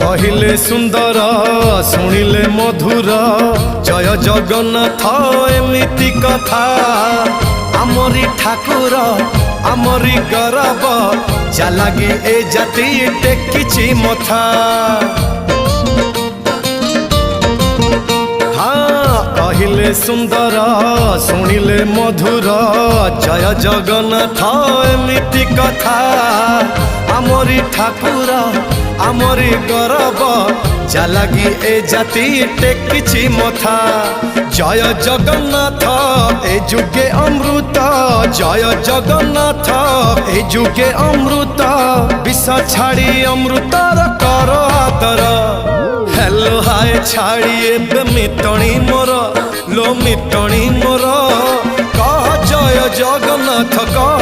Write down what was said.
कहिले सुंदर शुणिले मधुर जय जगन्नाथ एमिति कथा आमरी ठाकुर आमरी गौरव जालागी ए जाति टेकिछि मथा। हाँ कहिले सुंदर शुणिले मधुर जय जगन्नाथ एमिति कथा आमरी ठाकुर आमरी गौरव जालागी ए जाति टेकिछि मथा। जय जगन्नाथ ए जुगे अमृत जय जगन्नाथ ए जुगे अमृत विष छाड़ी अमृतर कर आदर। हेलो हाय छाड़ी एबे मिटणी मोर लो मिटणी मोर कह जय जगन्नाथ कह